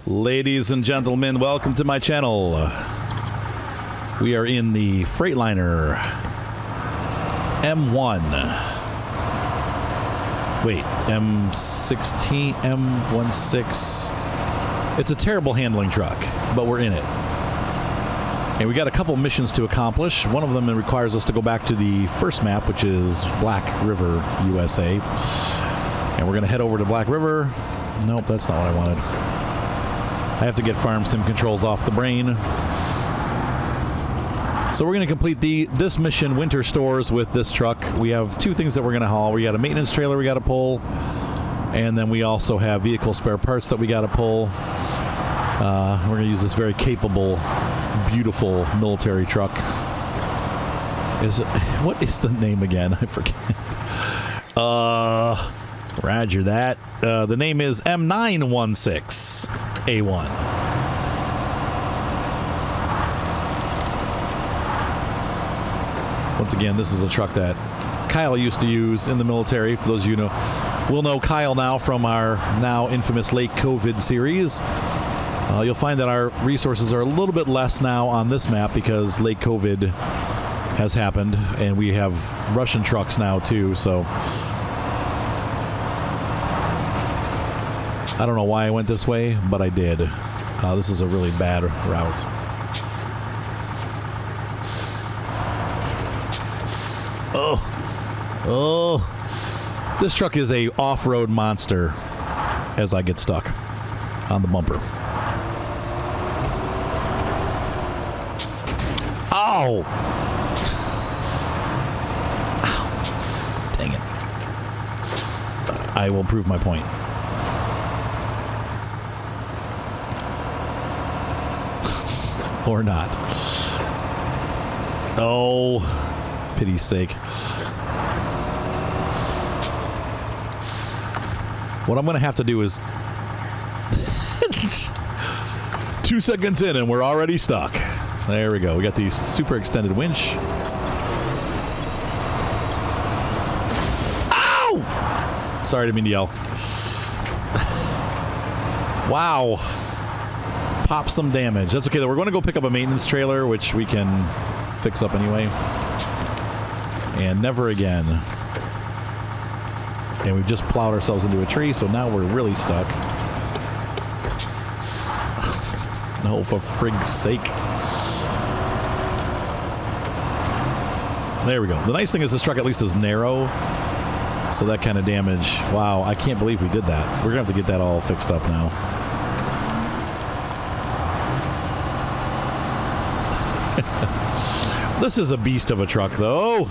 Ladies and gentlemen, welcome to my channel. We are in the Freightliner M1. Wait, M16, M16. It's a terrible handling truck, but we're in it. And we got a couple missions to accomplish. One of them requires us to go back to the first map, which is Black River, USA. And we're going to head over to Black River. Nope, that's not what I wanted. I have to get farm sim controls off the brain. So we're going to complete this mission, Winter Stores, with this truck. We have two things that we're going to haul. We got a maintenance trailer we got to pull, and then we also have vehicle spare parts that we got to pull. We're going to use this very capable, beautiful military truck. What is the name again? I forget. Roger that. The name is M9161A. Once again, this is a truck that Kyle used to use in the military. For those of you who will know Kyle now from our now infamous late COVID series. You'll find that our resources are a little bit less now on this map because late COVID has happened, and we have Russian trucks now too, so I don't know why I went this way, but I did. This is a really bad route. Oh, this truck is a off-road monster as I get stuck on the bumper. Ow! Ow. Dang it. I will prove my point. Or not. Oh, pity's sake. What I'm going to have to do is 2 seconds in and we're already stuck. There we go. We got the super extended winch. Ow! Sorry, didn't mean to yell. Wow. Pop some damage. That's okay, though. We're going to go pick up a maintenance trailer, which we can fix up anyway. And never again. And we've just plowed ourselves into a tree, so now we're really stuck. No, for frig's sake. There we go. The nice thing is this truck at least is narrow, so that kind of damage. Wow, I can't believe we did that. We're going to have to get that all fixed up now. This is a beast of a truck, though.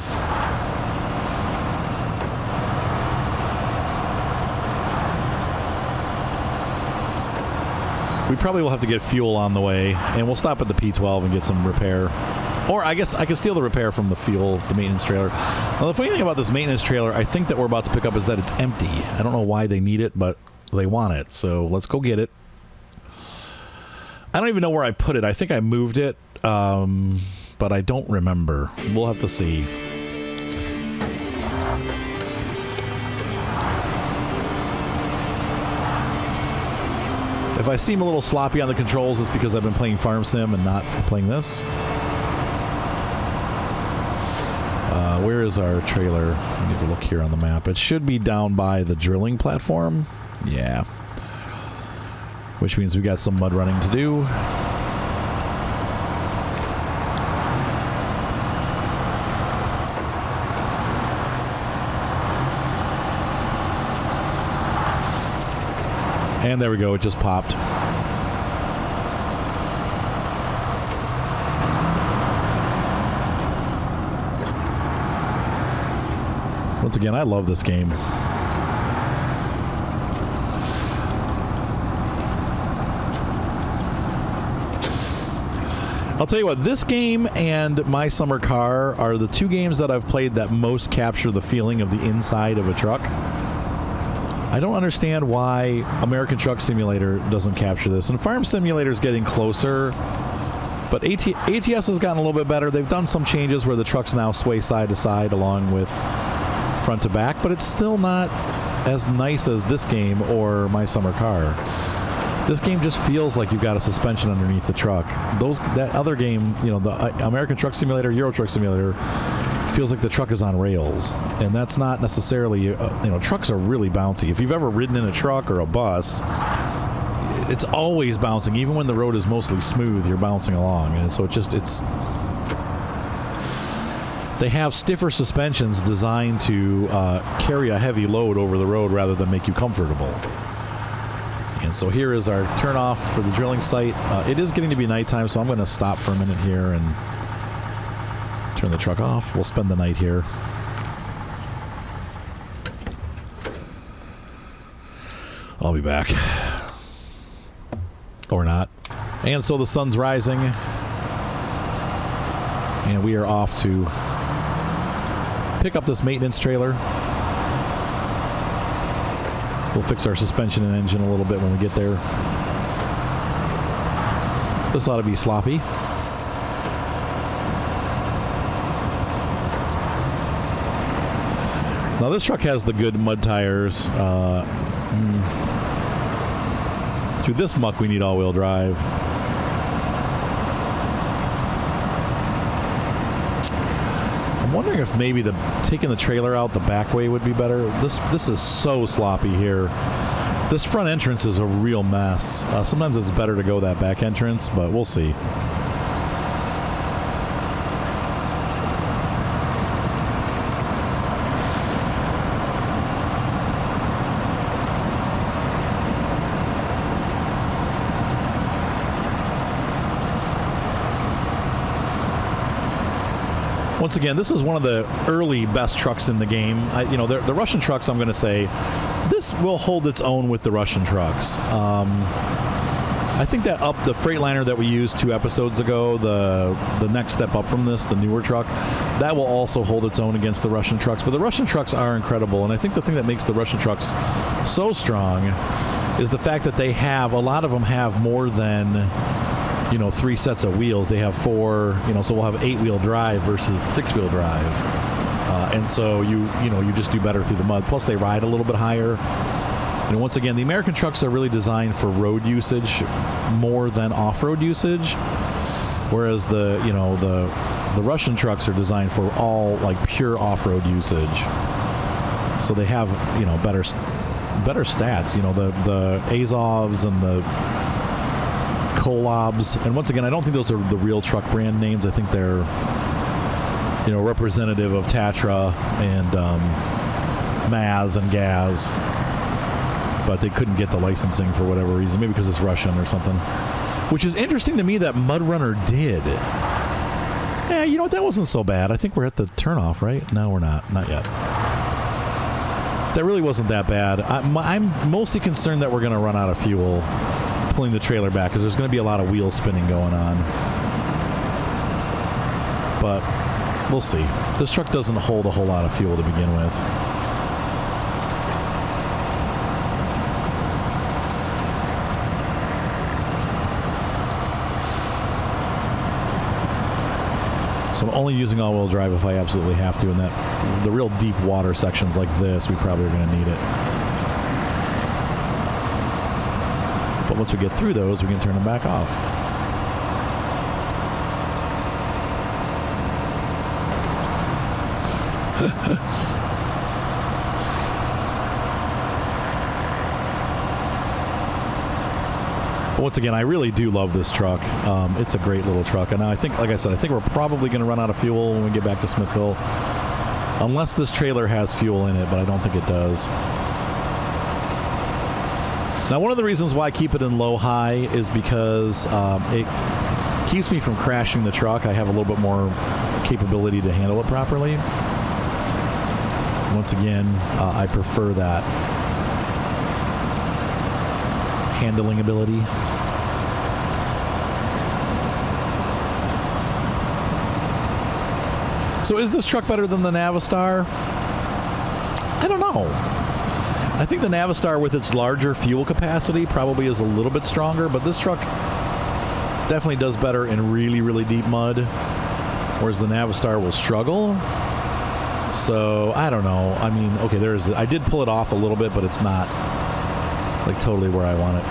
We probably will have to get fuel on the way, and we'll stop at the P12 and get some repair. Or I guess I can steal the repair from the maintenance trailer. Now, the funny thing about this maintenance trailer, I think that we're about to pick up, is that it's empty. I don't know why they need it, but they want it, so let's go get it. I don't even know where I put it. I think I moved it, but I don't remember. We'll have to see. If I seem a little sloppy on the controls, it's because I've been playing Farm Sim and not playing this. Where is our trailer? I need to look here on the map. It should be down by the drilling platform. Yeah. Which means we got some mud running to do. And there we go, it just popped. Once again, I love this game. I'll tell you what, this game and My Summer Car are the two games that I've played that most capture the feeling of the inside of a truck. I don't understand why American Truck Simulator doesn't capture this. And Farm Simulator is getting closer, but ATS has gotten a little bit better. They've done some changes where the trucks now sway side to side along with front to back, but it's still not as nice as this game or My Summer Car. This game just feels like you've got a suspension underneath the truck. That other game, you know, the American Truck Simulator, Euro Truck Simulator, feels like the truck is on rails, and that's not necessarily. You know, trucks are really bouncy. If you've ever ridden in a truck or a bus, it's always bouncing. Even when the road is mostly smooth, you're bouncing along, and so it's. They have stiffer suspensions designed to carry a heavy load over the road rather than make you comfortable. And so here is our turnoff for the drilling site. It is getting to be nighttime, so I'm going to stop for a minute here and turn the truck off. We'll spend the night here. I'll be back. Or not. And so the sun's rising. And we are off to pick up this maintenance trailer. We'll fix our suspension and engine a little bit when we get there. This ought to be sloppy. Now this truck has the good mud tires. Through this muck we need all-wheel drive. I'm wondering if maybe taking the trailer out the back way would be better. This is so sloppy here. This front entrance is a real mess. Sometimes it's better to go that back entrance, but we'll see. Once again, this is one of the early best trucks in the game. You know, the Russian trucks, I'm going to say, this will hold its own with the Russian trucks. I think that the Freightliner that we used 2 episodes ago, the next step up from this, the newer truck, that will also hold its own against the Russian trucks. But the Russian trucks are incredible, and I think the thing that makes the Russian trucks so strong is the fact that a lot of them have more than 3 sets of wheels. They have 4, so we'll have 8-wheel drive versus 6-wheel drive. And so you just do better through the mud. Plus they ride a little bit higher. And once again, the American trucks are really designed for road usage more than off-road usage. Whereas the Russian trucks are designed for all like pure off-road usage. So they have, better stats. The Azovs and the Kolobs, and once again, I don't think those are the real truck brand names. I think they're, representative of Tatra and Maz and Gaz, but they couldn't get the licensing for whatever reason, maybe because it's Russian or something. Which is interesting to me that Mudrunner did. Yeah, you know what? That wasn't so bad. I think we're at the turnoff, right? No, we're not. Not yet. That really wasn't that bad. I'm mostly concerned that we're going to run out of fuel pulling the trailer back, because there's going to be a lot of wheel spinning going on. But we'll see. This truck doesn't hold a whole lot of fuel to begin with. So I'm only using all-wheel drive if I absolutely have to, and the real deep water sections like this, we probably are going to need it. But once we get through those, we can turn them back off. But once again, I really do love this truck. It's a great little truck. And I think, like I said, I think we're probably going to run out of fuel when we get back to Smithville. Unless this trailer has fuel in it, but I don't think it does. Now, one of the reasons why I keep it in low-high is because it keeps me from crashing the truck. I have a little bit more capability to handle it properly. Once again, I prefer that handling ability. So is this truck better than the Navistar? I don't know. I think the Navistar, with its larger fuel capacity, probably is a little bit stronger, but this truck definitely does better in really, really deep mud, whereas the Navistar will struggle. So, I don't know. I mean, okay, I did pull it off a little bit, but it's not, like, totally where I want it.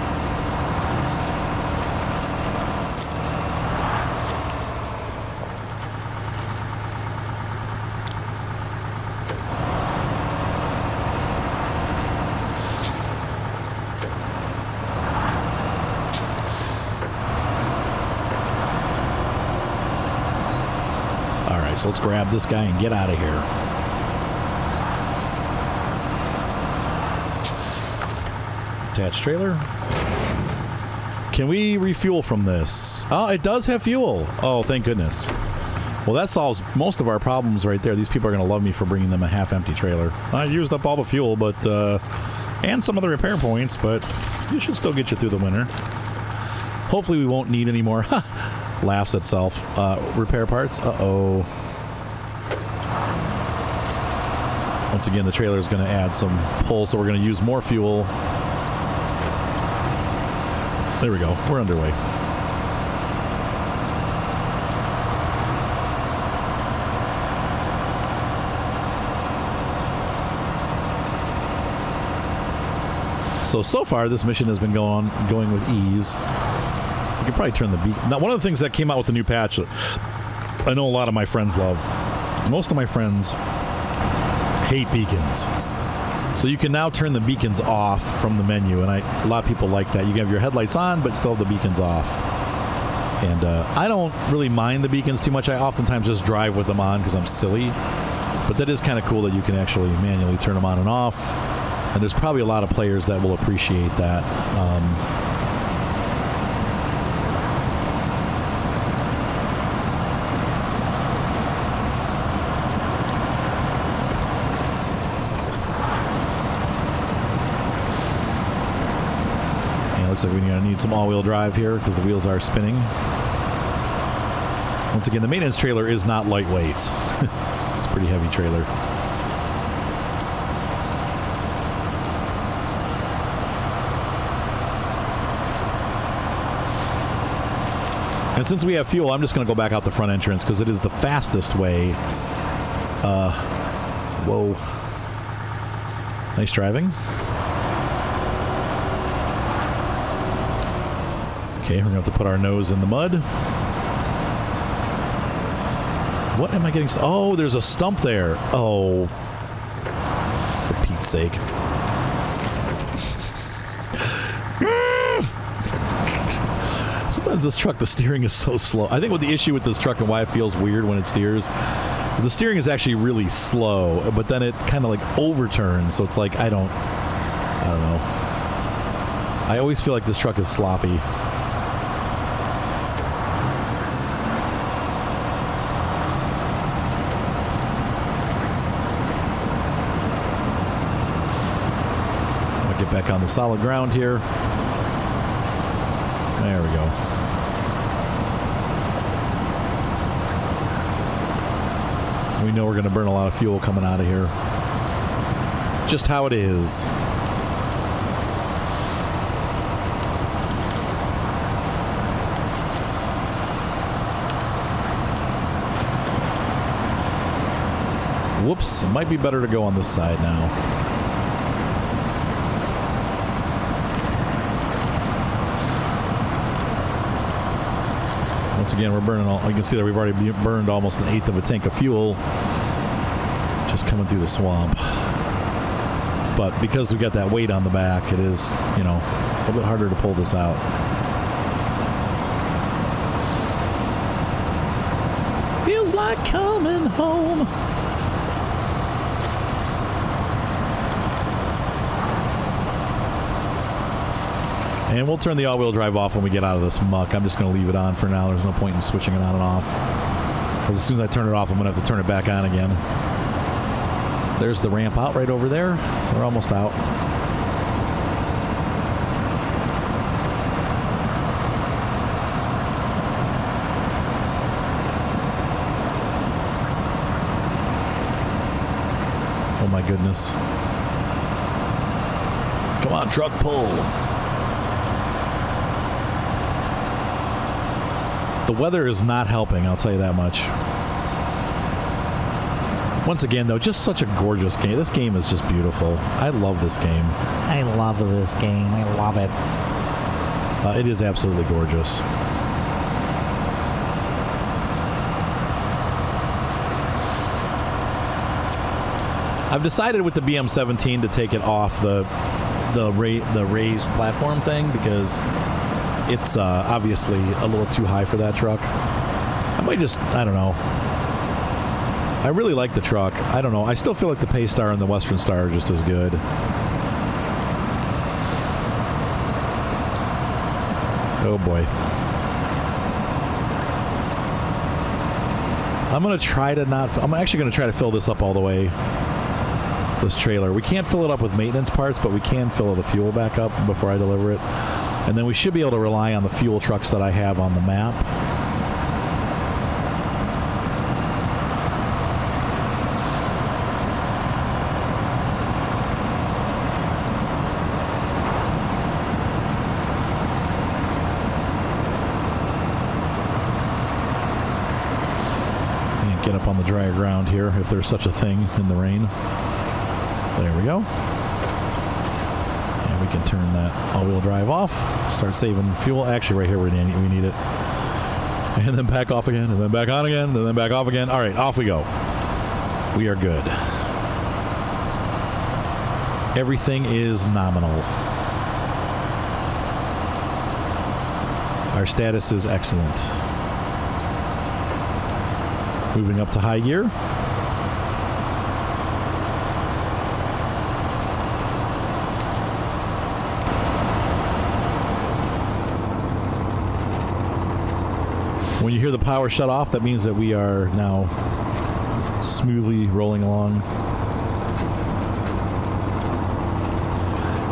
Okay, so let's grab this guy and get out of here. Attached trailer. Can we refuel from this? Oh, it does have fuel. Oh, thank goodness. Well, that solves most of our problems right there. These people are going to love me for bringing them a half-empty trailer. I used up all the fuel, but and some of the repair points, but it should still get you through the winter. Hopefully we won't need any more. Laughs itself. Repair parts. Uh-oh. Once again, the trailer is going to add some pull, so we're going to use more fuel. There we go. We're underway. So far, this mission has been going with ease. You can probably turn the beacon. Now, one of the things that came out with the new patch, I know a lot of my friends love. Most of my friends hate beacons. So you can now turn the beacons off from the menu, and a lot of people like that. You can have your headlights on, but still have the beacons off. And I don't really mind the beacons too much. I oftentimes just drive with them on because I'm silly. But that is kind of cool that you can actually manually turn them on and off. And there's probably a lot of players that will appreciate that. Looks like we're going to need some all-wheel drive here because the wheels are spinning. Once again, the maintenance trailer is not lightweight. It's a pretty heavy trailer. And since we have fuel, I'm just going to go back out the front entrance because it is the fastest way. Whoa. Nice driving. Okay, we're going to have to put our nose in the mud. What am I getting? Oh, there's a stump there. Oh. For Pete's sake. Sometimes this truck, the steering is so slow. I think what the issue with this truck and why it feels weird when it steers, the steering is actually really slow, but then it kind of like overturns. So it's like, I don't know. I always feel like this truck is sloppy. Get back on the solid ground here. There we go. We know we're going to burn a lot of fuel coming out of here. Just how it is. Whoops, it might be better to go on this side now. Once again, we're burning all. You can see that we've already burned almost 1/8 of a tank of fuel just coming through the swamp. But because we got that weight on the back, it is, you know, a little bit harder to pull this out. Feels like coming home. And we'll turn the all-wheel drive off when we get out of this muck. I'm just going to leave it on for now. There's no point in switching it on and off. Because as soon as I turn it off, I'm going to have to turn it back on again. There's the ramp out right over there. So we're almost out. Oh my goodness. Come on, truck, pull. The weather is not helping, I'll tell you that much. Once again, though, just such a gorgeous game. This game is just beautiful. I love this game. I love this game. I love it. It is absolutely gorgeous. I've decided with the BM17 to take it off the raised platform thing because it's obviously a little too high for that truck. I might just, I don't know. I really like the truck. I don't know. I still feel like the Paystar and the Western Star are just as good. Oh boy. I'm going to try to not... I'm actually going to try to fill this up all the way. This trailer. We can't fill it up with maintenance parts, but we can fill the fuel back up before I deliver it. And then we should be able to rely on the fuel trucks that I have on the map. And get up on the drier ground here, if there's such a thing in the rain. There we go. And we can turn that all-wheel drive off. Start saving fuel. Actually, right here we need it. And then back off again, and then back on again, and then back off again. All right, off we go. We are good. Everything is nominal. Our status is excellent. Moving up to high gear. When you hear the power shut off, that means that we are now smoothly rolling along.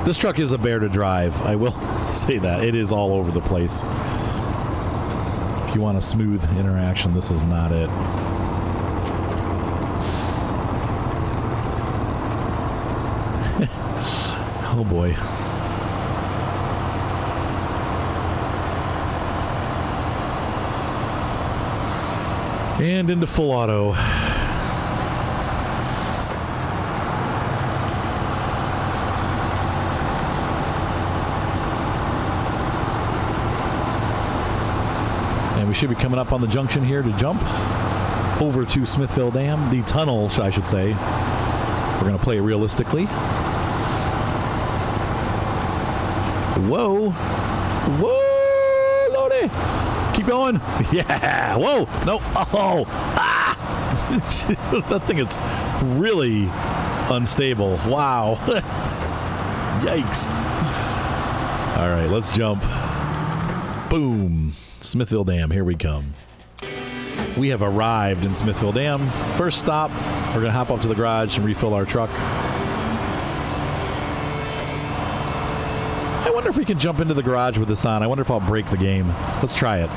This truck is a bear to drive. I will say that. It is all over the place. If you want a smooth interaction, this is not it. Oh boy. And into full auto. And we should be coming up on the junction here to jump over to Smithville Dam. The tunnel, I should say. We're going to play it realistically. Whoa. Whoa, Lordy. Keep going. Yeah. Whoa. No. Oh. Ah. That thing is really unstable. Wow. Yikes. All right, let's jump. Boom. Smithville Dam. Here we come. We have arrived in Smithville Dam. First stop, we're going to hop up to the garage and refill our truck. I wonder if we can jump into the garage with this on. I wonder if I'll break the game. Let's try it.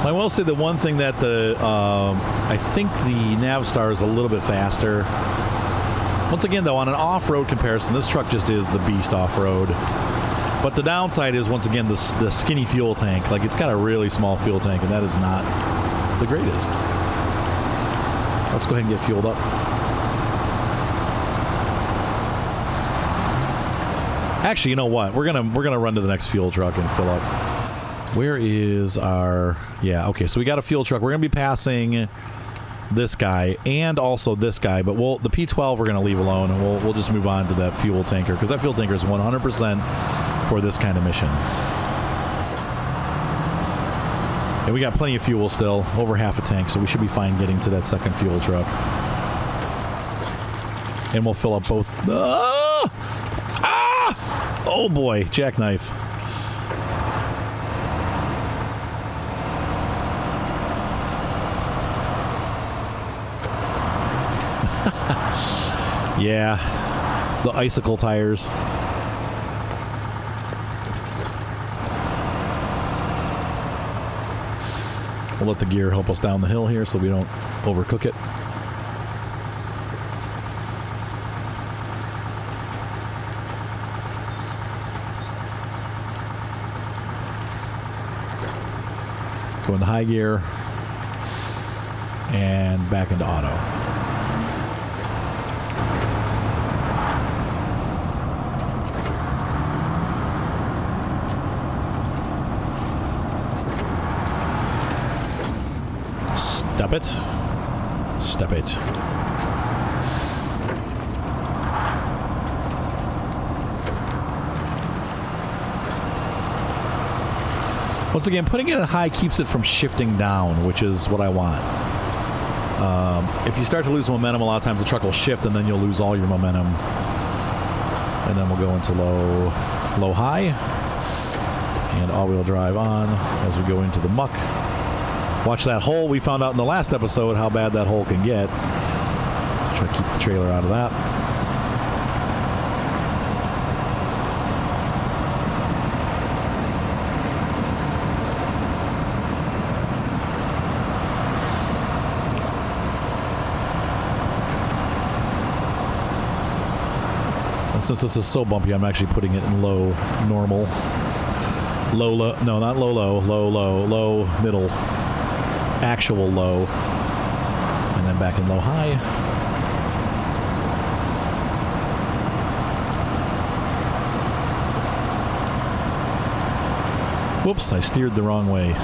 I will say the one thing that I think the Navistar is a little bit faster. Once again, though, on an off-road comparison, this truck just is the beast off-road. But the downside is, once again, the skinny fuel tank. Like, it's got a really small fuel tank, and that is not the greatest. Let's go ahead and get fueled up. Actually, you know what? We're gonna run to the next fuel truck and fill up. Where is our... Yeah, okay, so we got a fuel truck. We're going to be passing this guy and also this guy, but the P12 we're going to leave alone, and we'll just move on to that fuel tanker, because that fuel tanker is 100% for this kind of mission. And we got plenty of fuel still, over half a tank, so we should be fine getting to that second fuel truck. And we'll fill up both... Ah! Ah! Oh boy, jackknife. Yeah, the icicle tires. We'll let the gear help us down the hill here so we don't overcook it. Go into high gear and back into auto. Stop it. Stop it. Once again, putting it at high keeps it from shifting down, which is what I want. If you start to lose momentum, a lot of times the truck will shift and then you'll lose all your momentum. And then we'll go into low, high. And all-wheel drive on as we go into the muck. Watch that hole. We found out in the last episode how bad that hole can get. Try to keep the trailer out of that. And since this is so bumpy, I'm actually putting it in low, normal. Low, no, not low, middle. Actual low. And then back in low, high. Whoops, I steered the wrong way.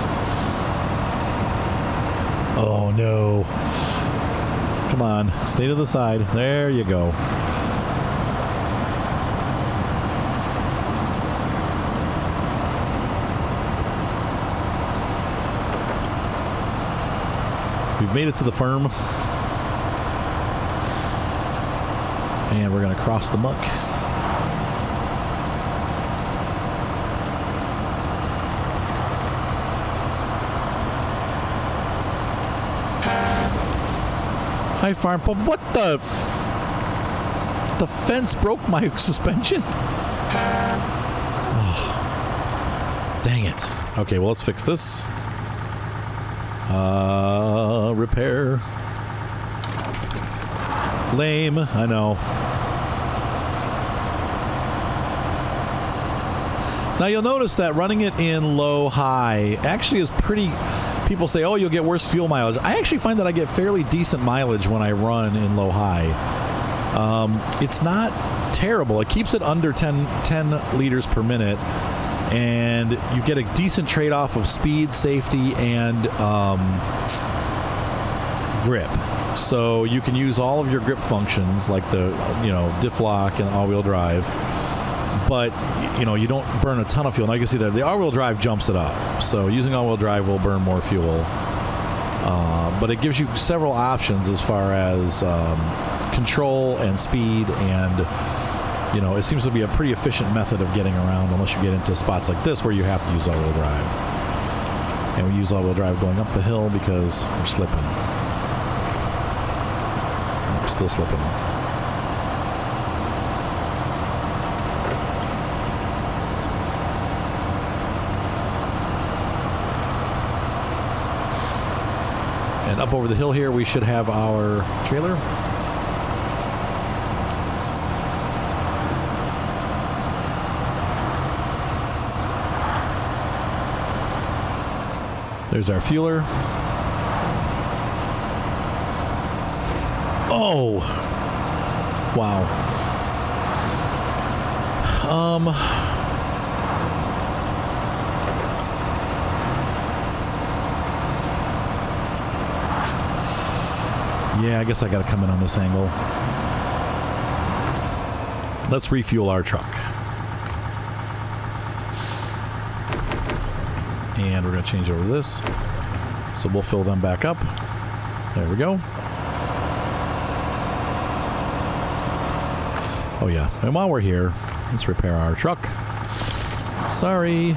Oh, no. Come on, stay to the side. There you go. We've made it to the firm. And we're going to cross the muck. Hi, Farm Pub. What the? The fence broke my suspension? Oh, dang it. Okay, well, let's fix this. Repair. Lame, I know. Now you'll notice that running it in low high actually is pretty. People say, oh, you'll get worse fuel mileage. I actually find that I get fairly decent mileage when I run in low high. It's not terrible. It keeps it under 10 liters per minute. And you get a decent trade-off of speed, safety, and grip. So you can use all of your grip functions, like the diff lock and all-wheel drive. But you don't burn a ton of fuel. Now you can see that the all-wheel drive jumps it up. So using all-wheel drive will burn more fuel. But it gives you several options as far as control and speed and. It seems to be a pretty efficient method of getting around unless you get into spots like this where you have to use all-wheel drive. And we use all-wheel drive going up the hill because we're slipping. We're still slipping. And up over the hill here, we should have our trailer. There's our fueler. Oh! Wow. Yeah, I guess I gotta come in on this angle. Let's refuel our truck. And we're going to change over this. So we'll fill them back up. There we go. Oh, yeah. And while we're here, let's repair our truck. Sorry.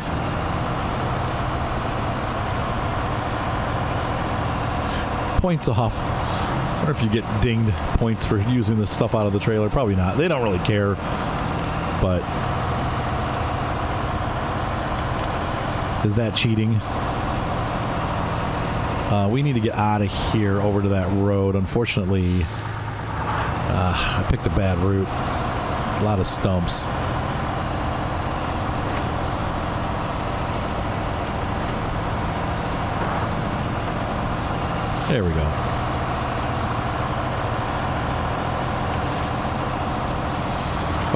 Points off. I wonder if you get dinged points for using this stuff out of the trailer. Probably not. They don't really care. But... is that cheating? We need to get out of here over to that road. Unfortunately, I picked a bad route. A lot of stumps. There we go.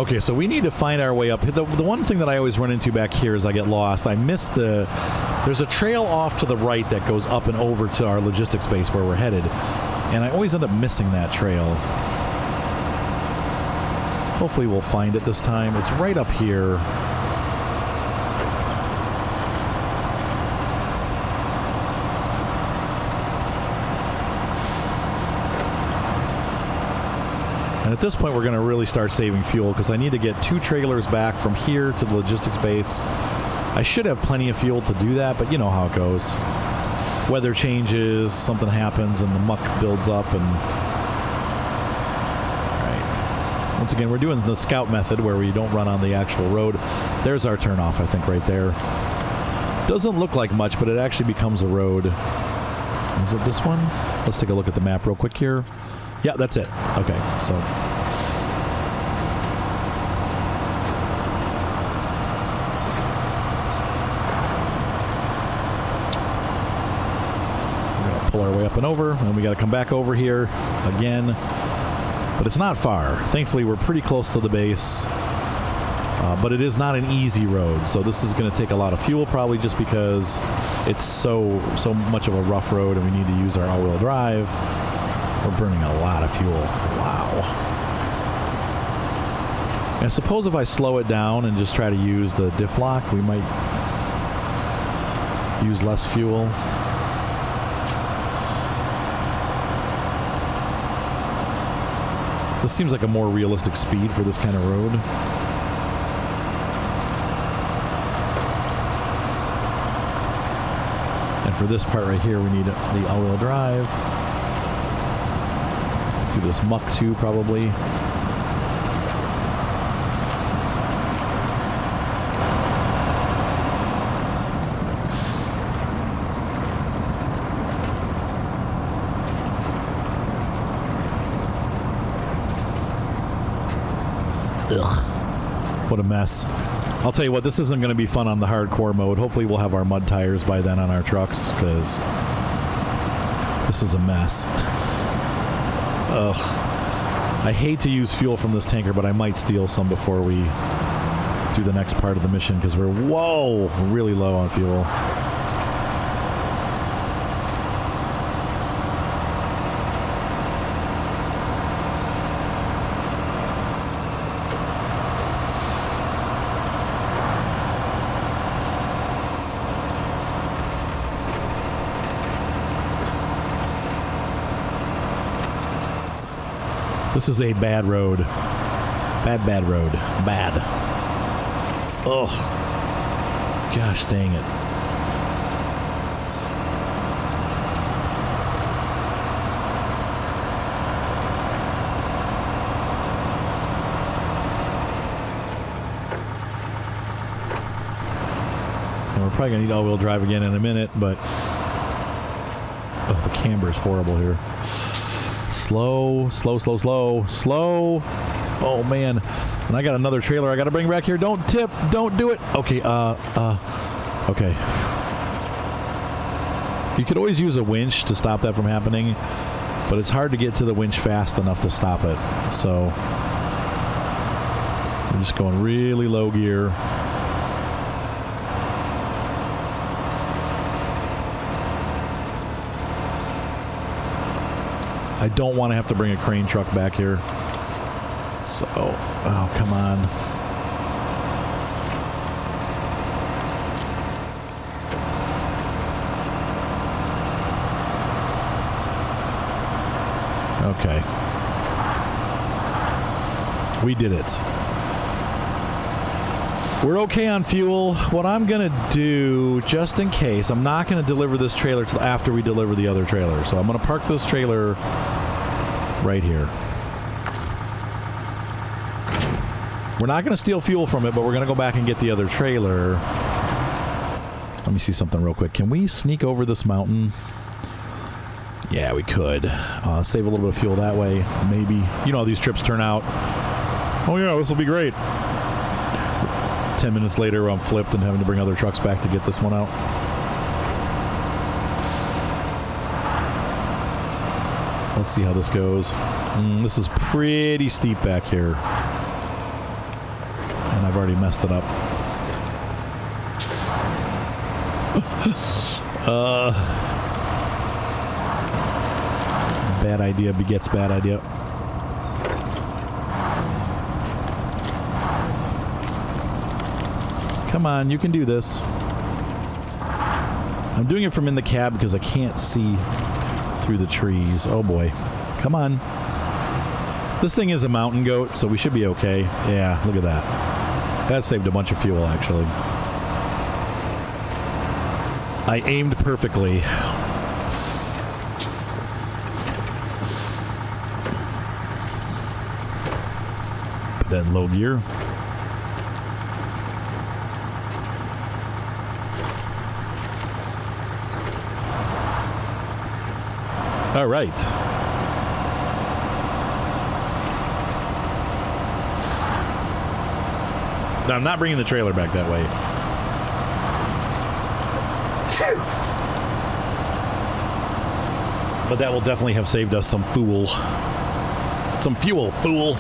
Okay, so we need to find our way up. The one thing that I always run into back here is I get lost. I miss there's a trail off to the right that goes up and over to our logistics base where we're headed. And I always end up missing that trail. Hopefully we'll find it this time. It's right up here. And at this point, we're going to really start saving fuel because I need to get 2 trailers back from here to the logistics base. I should have plenty of fuel to do that, but you know how it goes. Weather changes, something happens, and the muck builds up. And all right. Once again, we're doing the scout method where we don't run on the actual road. There's our turnoff, I think, right there. Doesn't look like much, but it actually becomes a road. Is it this one? Let's take a look at the map real quick here. Yeah, that's it. Okay, so we're gonna pull our way up and over, and we got to come back over here again. But it's not far. Thankfully, we're pretty close to the base. But it is not an easy road, so this is going to take a lot of fuel, probably just because it's so much of a rough road, and we need to use our all-wheel drive. We're burning a lot of fuel. Wow. I suppose if I slow it down and just try to use the diff lock, we might use less fuel. This seems like a more realistic speed for this kind of road. And for this part right here, we need the all-wheel drive. Through this muck too, probably. Ugh. What a mess. I'll tell you what, this isn't going to be fun on the hardcore mode. Hopefully we'll have our mud tires by then on our trucks, because this is a mess. Ugh. I hate to use fuel from this tanker, but I might steal some before we do the next part of the mission, because we're, really low on fuel. This is a bad road. Bad road. Bad. Ugh. Gosh dang it. And we're probably going to need all-wheel drive again in a minute, but the camber is horrible here. Slow. Oh, man. And I got another trailer I got to bring back here. Don't tip. Don't do it. Okay, okay. You could always use a winch to stop that from happening, but it's hard to get to the winch fast enough to stop it. So we're just going really low gear. I don't want to have to bring a crane truck back here. So, oh, come on. Okay. We did it. We're okay on fuel. What I'm going to do, just in case, I'm not going to deliver this trailer till after we deliver the other trailer. So I'm going to park this trailer right here. We're not going to steal fuel from it, but we're going to go back and get the other trailer. Let me see something real quick. Can we sneak over this mountain? Yeah, we could. Save a little bit of fuel that way, maybe. You know how these trips turn out. Oh yeah, this will be great. 10 minutes later, I'm flipped and having to bring other trucks back to get this one out. Let's see how this goes. This is pretty steep back here. already messed it up. Bad idea begets bad idea. Come on, you can do this. I'm doing it from in the cab because I can't see through the trees. Oh boy. Come on. This thing is a mountain goat, so we should be okay. Yeah, look at that. That saved a bunch of fuel, actually. I aimed perfectly. Put that in low gear. All right. No, I'm not bringing the trailer back that way. But that will definitely have saved us some fuel. Some fuel, fool.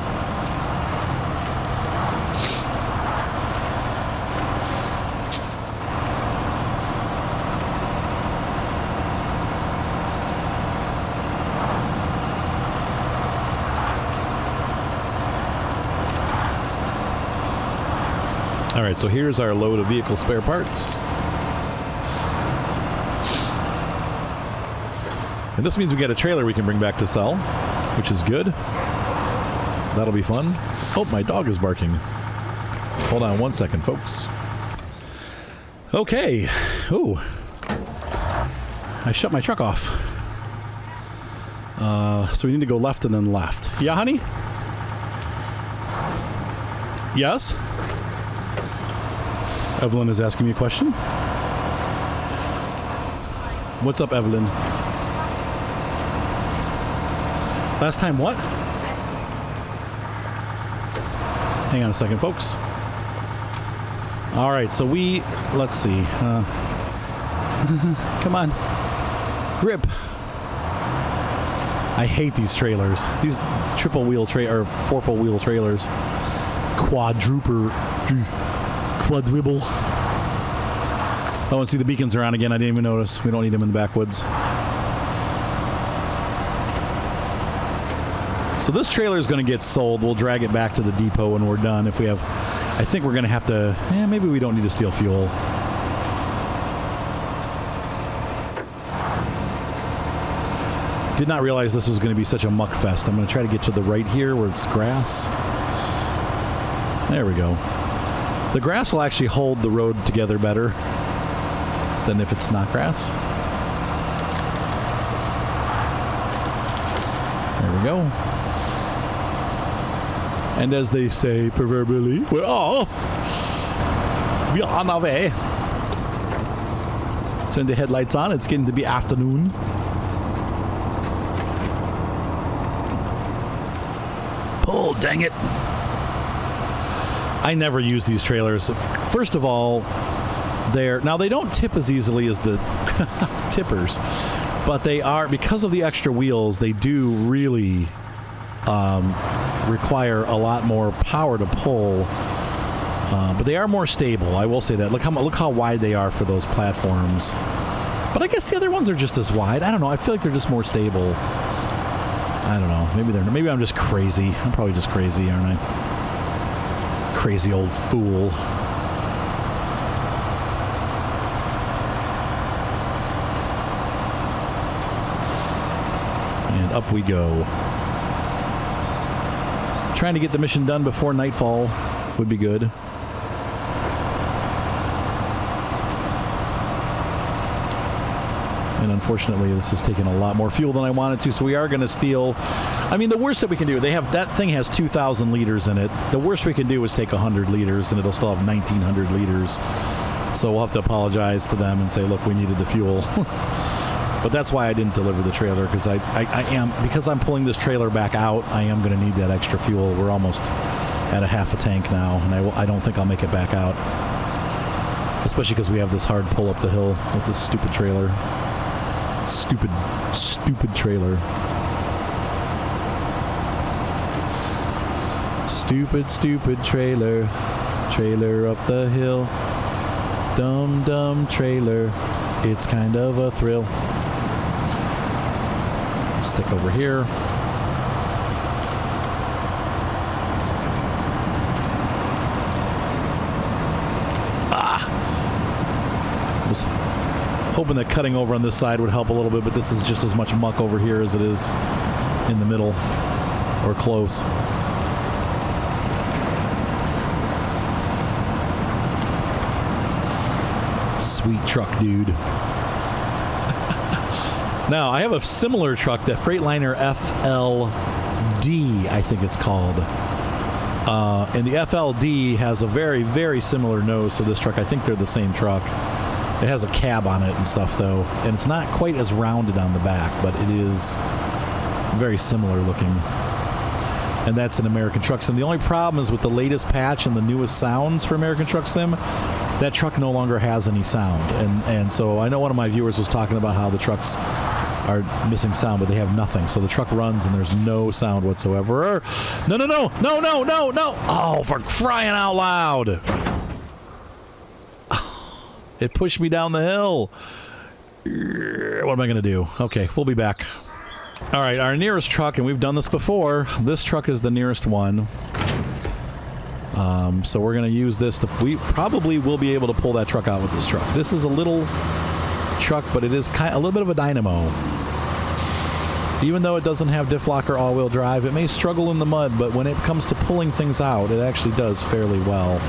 All right, so here's our load of vehicle spare parts. And this means we got a trailer we can bring back to sell, which is good. That'll be fun. Oh, my dog is barking. Hold on one second, folks. Okay. Oh. I shut my truck off. So we need to go left and then left. Yeah, honey? Yes? Evelyn is asking me a question. What's up, Evelyn? Last time what? Hang on a second, folks. All right, so let's see. Come on. Grip. I hate these trailers. These triple wheel or four-pole wheel trailers. Quadruple. Oh, and see the beacons are on again. I didn't even notice. We don't need them in the backwoods. So this trailer is going to get sold. We'll drag it back to the depot when we're done. If we have, I think we're going to have to, maybe we don't need to steal fuel. Did not realize this was going to be such a muck fest. I'm going to try to get to the right here where it's grass. There we go. The grass will actually hold the road together better than if it's not grass. There we go. And as they say proverbially, we're off. We're on our way. Turn the headlights on. It's getting to be afternoon. Oh, dang it. I never use these trailers. First of all, they don't tip as easily as the tippers, but they are, because of the extra wheels, they do really require a lot more power to pull, but they are more stable. I will say that. Look how wide they are for those platforms. But I guess the other ones are just as wide. I don't know. I feel like they're just more stable. I don't know. Maybe I'm just crazy. I'm probably just crazy, aren't I? Crazy old fool. And up we go. Trying to get the mission done before nightfall would be good. And unfortunately, this has taken a lot more fuel than I wanted to, so we are going to steal. I mean, the worst that we can do, that thing has 2,000 liters in it. The worst we can do is take 100 liters, and it'll still have 1,900 liters. So we'll have to apologize to them and say, look, we needed the fuel. But that's why I didn't deliver the trailer, because because I'm pulling this trailer back out, I am going to need that extra fuel. We're almost at a half a tank now, and I don't think I'll make it back out. Especially because we have this hard pull up the hill with this stupid trailer. Stupid trailer. Stupid trailer. trailer up the hill. Dum dum trailer, it's kind of a thrill. Stick over here. Was hoping that cutting over on this side would help a little bit, but this is just as much muck over here as it is in the middle or close. Sweet truck, dude. Now, I have a similar truck, the Freightliner FLD, I think it's called. And the FLD has a very, very similar nose to this truck. I think they're the same truck. It has a cab on it and stuff, though. And it's not quite as rounded on the back, but it is very similar looking. And that's an American Truck Sim. The only problem is with the latest patch and the newest sounds for American Truck Sim, that truck no longer has any sound. And so I know one of my viewers was talking about how the trucks are missing sound, but they have nothing. So the truck runs and there's no sound whatsoever. No. Oh, for crying out loud. It pushed me down the hill. What am I going to do? Okay, we'll be back. All right, our nearest truck, and we've done this before. This truck is the nearest one. So we're going to use this. We probably will be able to pull that truck out with this truck. This is a little truck, but it is a little bit of a dynamo. Even though it doesn't have diff lock or all-wheel drive, it may struggle in the mud, but when it comes to pulling things out, it actually does fairly well.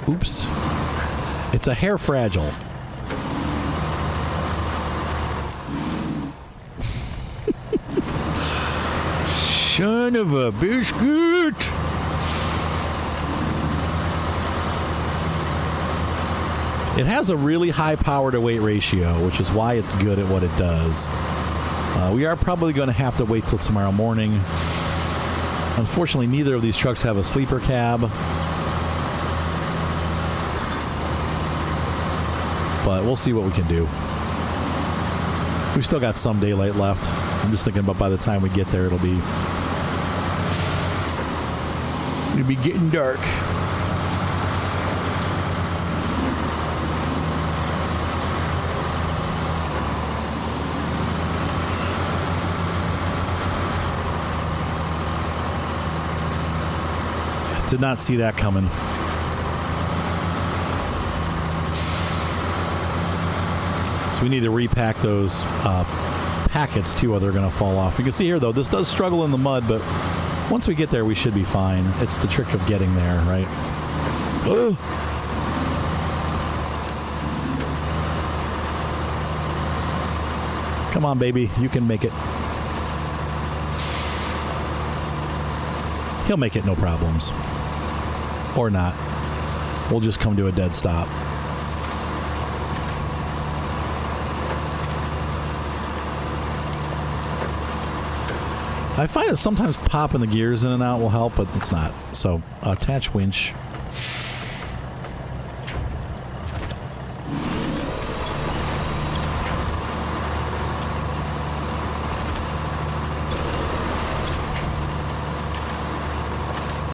Oops. It's a hair fragile. Son of a biscuit! It has a really high power to weight ratio, which is why it's good at what it does. We are probably going to have to wait till tomorrow morning. Unfortunately, neither of these trucks have a sleeper cab. But we'll see what we can do. We've still got some daylight left. I'm just thinking about by the time we get there, it'll be getting dark. Did not see that coming. So we need to repack those packets too, or they're going to fall off. You can see here, though, this does struggle in the mud, but once we get there, we should be fine. It's the trick of getting there, right? Ugh. Come on, baby. You can make it. He'll make it, no problems. Or not. We'll just come to a dead stop. I find that sometimes popping the gears in and out will help, but it's not. So, attach winch.